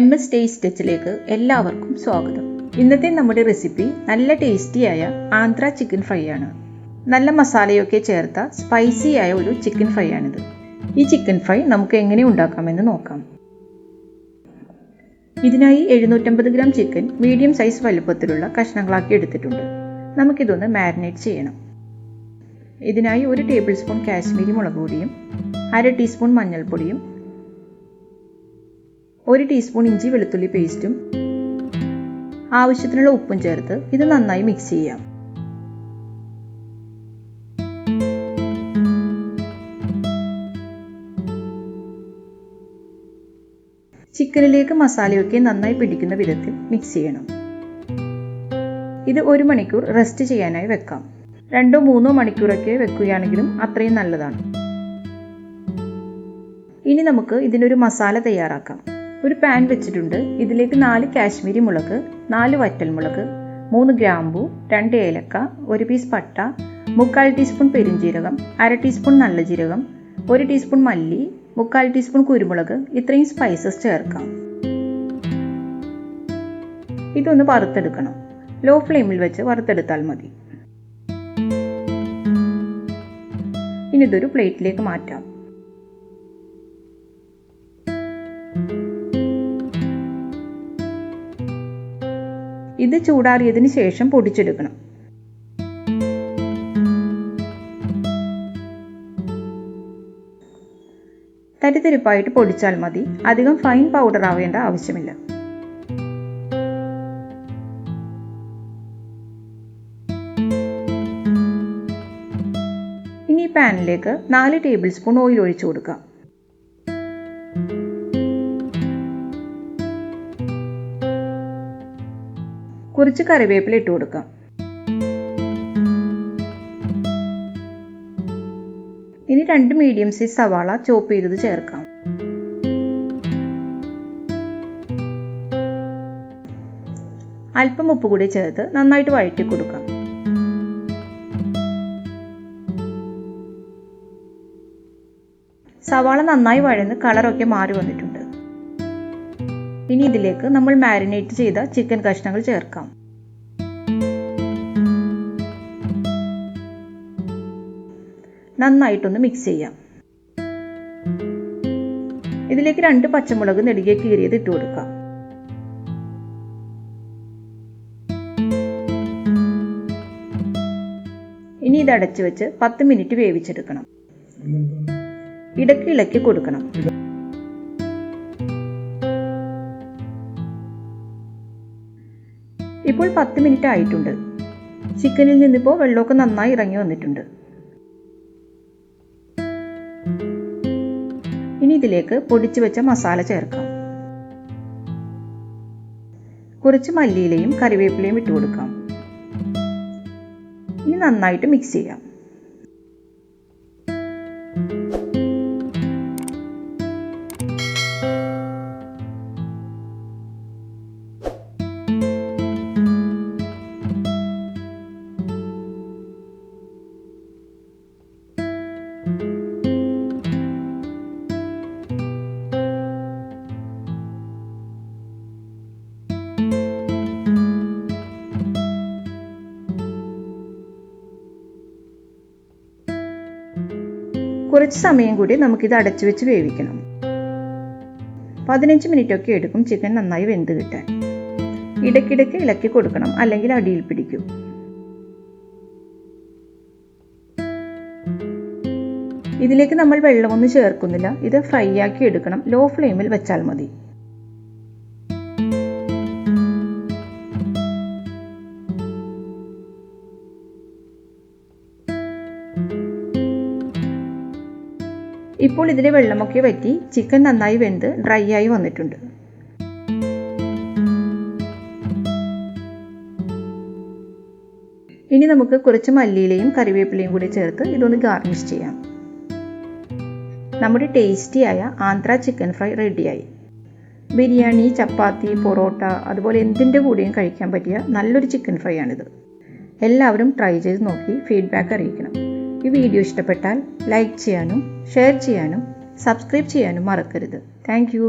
MSTasteTouchലേക്ക് എല്ലാവർക്കും സ്വാഗതം. ഇന്നത്തെ നമ്മുടെ റെസിപ്പി നല്ല ടേസ്റ്റിയായ ആന്ധ്ര ചിക്കൻ ഫ്രൈ ആണ്. നല്ല മസാലയൊക്കെ ചേർത്ത സ്പൈസിയായ ഒരു ചിക്കൻ ഫ്രൈ ആണിത്. ഈ ചിക്കൻ ഫ്രൈ നമുക്ക് എങ്ങനെ ഉണ്ടാക്കാമെന്ന് നോക്കാം. ഇതിനായി 750 ഗ്രാം ചിക്കൻ മീഡിയം സൈസ് വലുപ്പത്തിലുള്ള കഷ്ണങ്ങളാക്കി എടുത്തിട്ടുണ്ട്. നമുക്കിതൊന്ന് മാരിനേറ്റ് ചെയ്യണം. ഇതിനായി 1 ടേബിൾ സ്പൂൺ കാശ്മീരി മുളക് പൊടിയും 1/2 ടീസ്പൂൺ മഞ്ഞൾപ്പൊടിയും 1 ടീസ്പൂൺ ഇഞ്ചി വെളുത്തുള്ളി പേസ്റ്റും ആവശ്യത്തിനുള്ള ഉപ്പും ചേർത്ത് ഇത് നന്നായി മിക്സ് ചെയ്യാം. ചിക്കനിലേക്ക് മസാലയൊക്കെ നന്നായി പിടിക്കുന്ന വിധത്തിൽ മിക്സ് ചെയ്യണം. ഇത് 1 മണിക്കൂർ റെസ്റ്റ് ചെയ്യാനായി വെക്കാം. 2-3 മണിക്കൂറൊക്കെ വെക്കുകയാണെങ്കിലും അത്രയും നല്ലതാണ്. ഇനി നമുക്ക് ഇതിനൊരു മസാല തയ്യാറാക്കാം. ഒരു പാൻ വെച്ചിട്ടുണ്ട്. ഇതിലേക്ക് 4 കാശ്മീരി മുളക്, 4 വറ്റൽമുളക്, 3 ഗ്രാമ്പൂ, 2 ഏലക്ക, 1 പീസ് പട്ട, 3/4 ടീസ്പൂൺ പെരുംജീരകം, 1/2 ടീസ്പൂൺ നല്ല ജീരകം, 1 ടീസ്പൂൺ മല്ലി, 3/4 ടീസ്പൂൺ കുരുമുളക്, ഇത്രയും സ്പൈസസ് ചേർക്കാം. ഇതൊന്ന് വറുത്തെടുക്കണം. ലോ ഫ്ലെയിമിൽ വെച്ച് വറുത്തെടുത്താൽ മതി. ഇനി ഇതൊരു പ്ലേറ്റിലേക്ക് മാറ്റാം. ഇത് ചൂടാറിയതിന് ശേഷം പൊടിച്ചെടുക്കണം. തരിതരിപ്പായിട്ട് പൊടിച്ചാൽ മതി. അധികം ഫൈൻ പൗഡർ ആവേണ്ട ആവശ്യമില്ല. ഇനി ഈ പാനിലേക്ക് 4 ടേബിൾ സ്പൂൺ ഓയിൽ ഒഴിച്ചു കൊടുക്കാം. കുറച്ച് കറിവേപ്പില ഇട്ട് കൊടുക്കാം. ഇനി 2 മീഡിയം സൈസ് സവാള ചോപ്പ് ചെയ്തത് ചേർക്കാം. അല്പം ഉപ്പ് കൂടി ചേർത്ത് നന്നായിട്ട് വഴറ്റി കൊടുക്കാം. സവാള നന്നായി വഴന്ന് കളറൊക്കെ മാറി വന്നിട്ടുണ്ട്. ഇനി ഇതിലേക്ക് നമ്മൾ മാരിനേറ്റ് ചെയ്ത ചിക്കൻ കഷ്ണങ്ങൾ ചേർക്കാം. നന്നായിട്ടൊന്ന് മിക്സ് ചെയ്യാം. ഇതിലേക്ക് 2 പച്ചമുളക് നെടുകെ കീറിയത് ഇട്ട് കൊടുക്കാം. ഇനി ഇത് അടച്ചു വെച്ച് 10 മിനിറ്റ് വേവിച്ചെടുക്കണം. ഇടയ്ക്ക് ഇളക്കി കൊടുക്കണം. ഇപ്പോൾ 10 മിനിറ്റ് ആയിട്ടുണ്ട്. ചിക്കനിൽ നിന്നിപ്പോൾ വെള്ളമൊക്കെ നന്നായി ഇറങ്ങി വന്നിട്ടുണ്ട്. ഇനി ഇതിലേക്ക് പൊടിച്ചു വെച്ച മസാല ചേർക്കാം. കുറച്ച് മല്ലിയിലയും കറിവേപ്പിലയും ഇട്ട് കൊടുക്കാം. ഇനി നന്നായിട്ട് മിക്സ് ചെയ്യാം. കുറച്ച് സമയം കൂടി നമുക്കിത് അടച്ചു വെച്ച് വേവിക്കണം. 15 മിനിറ്റ് ഒക്കെ എടുക്കും ചിക്കൻ നന്നായി വെന്ത് കിട്ടാൻ. ഇടയ്ക്കിടയ്ക്ക് ഇളക്കി കൊടുക്കണം, അല്ലെങ്കിൽ അടിയിൽ പിടിക്കും. ഇതിലേക്ക് നമ്മൾ വെള്ളമൊന്നും ചേർക്കുന്നില്ല. ഇത് ഫ്രൈ ആക്കി എടുക്കണം. ലോ ഫ്ലെയിമിൽ വെച്ചാൽ മതി. ഇപ്പോൾ ഇതിലെ വെള്ളമൊക്കെ വറ്റി ചിക്കൻ നന്നായി വെന്ത് ഡ്രൈ ആയി വന്നിട്ടുണ്ട്. ഇനി നമുക്ക് കുറച്ച് മല്ലിയിലയും കറിവേപ്പിലയും കൂടി ചേർത്ത് ഇതൊന്ന് ഗാർണിഷ് ചെയ്യാം. നമ്മുടെ ടേസ്റ്റിയായ ആന്ധ്ര ചിക്കൻ ഫ്രൈ റെഡിയായി. ബിരിയാണി, ചപ്പാത്തി, പൊറോട്ട അതുപോലെ എന്തിൻ്റെ കൂടെയും കഴിക്കാൻ പറ്റിയ നല്ലൊരു ചിക്കൻ ഫ്രൈ ആണിത്. എല്ലാവരും ട്രൈ ചെയ്ത് നോക്കി ഫീഡ്ബാക്ക് അറിയിക്കണം. ഈ വീഡിയോ ഇഷ്ടപ്പെട്ടാൽ ലൈക്ക് ചെയ്യാനും ഷെയർ ചെയ്യാനും സബ്സ്ക്രൈബ് ചെയ്യാനും മറക്കരുത്. Thank you.